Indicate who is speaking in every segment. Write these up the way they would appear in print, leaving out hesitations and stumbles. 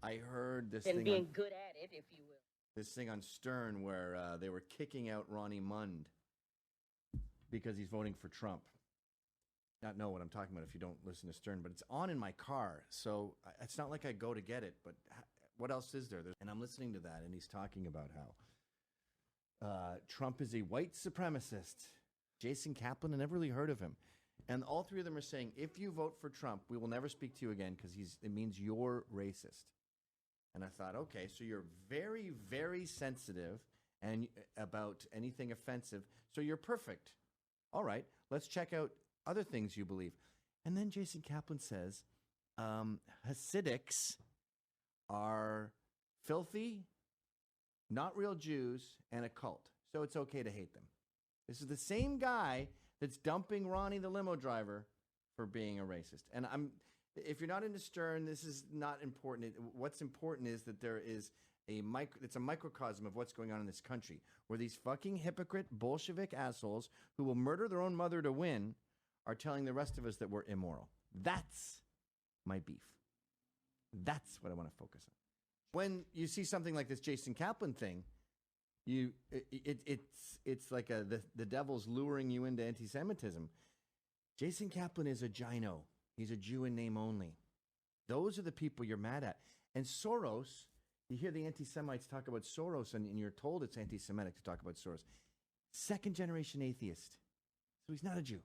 Speaker 1: I heard this
Speaker 2: and
Speaker 1: thing
Speaker 2: being good at it, if you will.
Speaker 1: This thing on Stern where they were kicking out Ronnie Mund because he's voting for Trump. Not know what I'm talking about if you don't listen to Stern, but it's on in my car, so it's not like I go to get it. But what else is there? And I'm listening to that, and he's talking about how Trump is a white supremacist. Jason Kaplan, I never really heard of him. And all three of them are saying, if you vote for Trump, we will never speak to you again because it means you're racist. And I thought, okay, so you're very, very sensitive and about anything offensive. So you're perfect. All right, let's check out other things you believe. And then Jason Kaplan says, Hasidics are filthy, not real Jews, and a cult. So it's okay to hate them. This is the same guy that's dumping Ronnie the limo driver for being a racist. And if you're not into Stern, this is not important. What's important is that there is it's a microcosm of what's going on in this country, where these fucking hypocrite Bolshevik assholes who will murder their own mother to win are telling the rest of us that we're immoral. That's my beef. That's what I want to focus on. When you see something like this Jason Kaplan thing, it's like the devil's luring you into anti-Semitism. Jason Kaplan is a gino. He's a Jew in name only. Those are the people you're mad at. And Soros, you hear the anti-Semites talk about Soros, and you're told it's anti-Semitic to talk about Soros. Second-generation atheist. So he's not a Jew.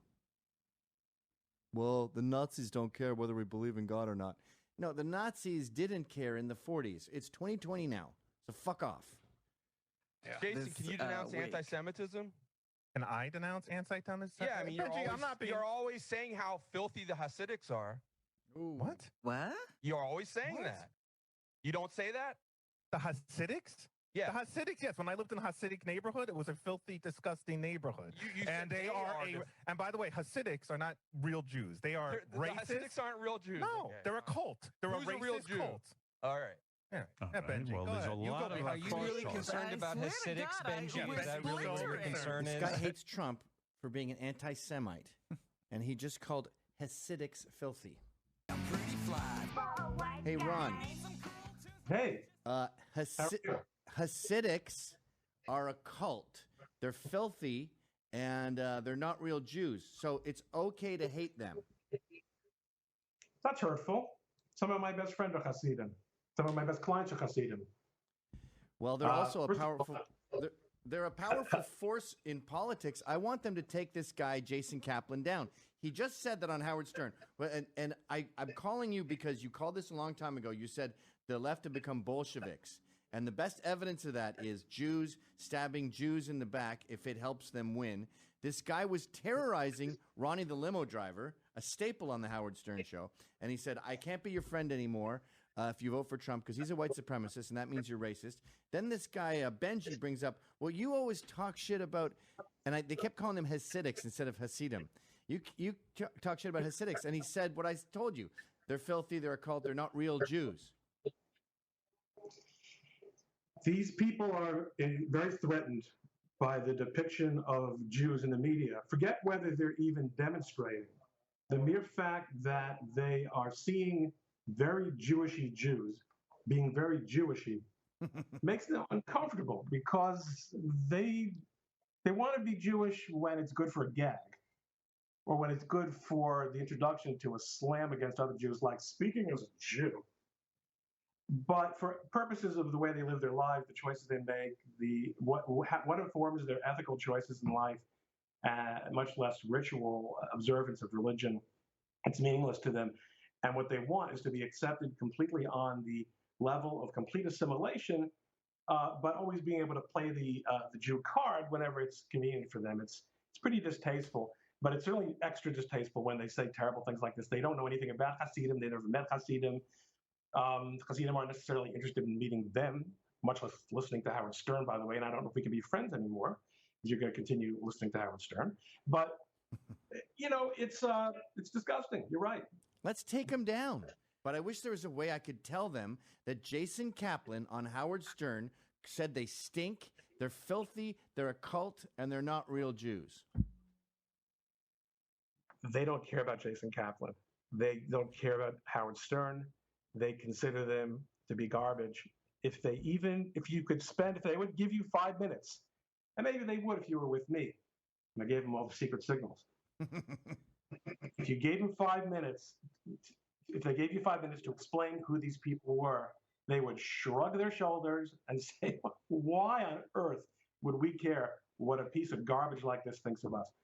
Speaker 1: Well, the Nazis don't care whether we believe in God or not. No, the Nazis didn't care in the 40s. It's 2020 now, so fuck off.
Speaker 3: Yeah. Jason, can you denounce anti-Semitism?
Speaker 4: Can I denounce anti-Semitism?
Speaker 3: Yeah, I mean, you're always saying how filthy the Hasidics are.
Speaker 4: Ooh. What?
Speaker 3: You're always saying that. You don't say that?
Speaker 4: The Hasidics?
Speaker 3: Yeah.
Speaker 4: The Hasidics, yes. When I lived in a Hasidic neighborhood, it was a filthy, disgusting neighborhood. And and by the way, Hasidics are not real Jews. They are racist.
Speaker 3: The Hasidics aren't real Jews.
Speaker 4: No, they're a cult. They're a racist
Speaker 3: real Jew?
Speaker 4: cult.
Speaker 3: All right.
Speaker 4: Yeah.
Speaker 5: Benji, well, there's a lot of.
Speaker 6: Are you really concerned about Hasidics, Benji? Is that really what your concern is?
Speaker 1: This guy hates Trump for being an anti-Semite, and he just called Hasidics filthy. I'm pretty fly. Hey, Ron.
Speaker 7: Hey.
Speaker 1: Hasidics are a cult. They're filthy, and they're not real Jews. So it's okay to hate them.
Speaker 7: That's hurtful. Some of my best friends are hasidim. Some of my best clients are hasidim.
Speaker 1: Well, they're also a powerful. They're a powerful force in politics. I want them to take this guy, Jason Kaplan, down. He just said that on Howard Stern. And I'm calling you because you called this a long time ago. You said the left have become Bolsheviks. And the best evidence of that is Jews stabbing Jews in the back if it helps them win. This guy was terrorizing Ronnie the limo driver, a staple on the Howard Stern show. And he said, I can't be your friend anymore if you vote for Trump because he's a white supremacist and that means you're racist. Then this guy, Benji, brings up, well, you always talk shit about, and they kept calling them Hasidics instead of Hasidim. You talk shit about Hasidics. And he said what I told you. They're filthy, they're a cult, they're not real Jews.
Speaker 7: These people are very threatened by the depiction of Jews in the media. Forget whether they're even demonstrating. The mere fact that they are seeing very Jewishy Jews being very Jewishy makes them uncomfortable because they want to be Jewish when it's good for a gag or when it's good for the introduction to a slam against other Jews, like speaking as a Jew. But for purposes of the way they live their lives, the choices they make, what informs their ethical choices in life, much less ritual observance of religion, it's meaningless to them. And what they want is to be accepted completely on the level of complete assimilation, but always being able to play the Jew card whenever it's convenient for them. It's pretty distasteful, but it's certainly extra distasteful when they say terrible things like this. They don't know anything about Hasidim. They never met Hasidim. Hasidim aren't necessarily interested in meeting them, much less listening to Howard Stern, by the way. And I don't know if we can be friends anymore because you're going to continue listening to Howard Stern. But, it's disgusting. You're right.
Speaker 1: Let's take them down. But I wish there was a way I could tell them that Jason Kaplan on Howard Stern said they stink, they're filthy, they're a cult, and they're not real Jews.
Speaker 7: They don't care about Jason Kaplan. They don't care about Howard Stern. they consider them to be garbage. If they would give you 5 minutes, and maybe they would if you were with me, and I gave them all the secret signals. If you gave them 5 minutes, if they gave you 5 minutes to explain who these people were, they would shrug their shoulders and say, why on earth would we care what a piece of garbage like this thinks of us?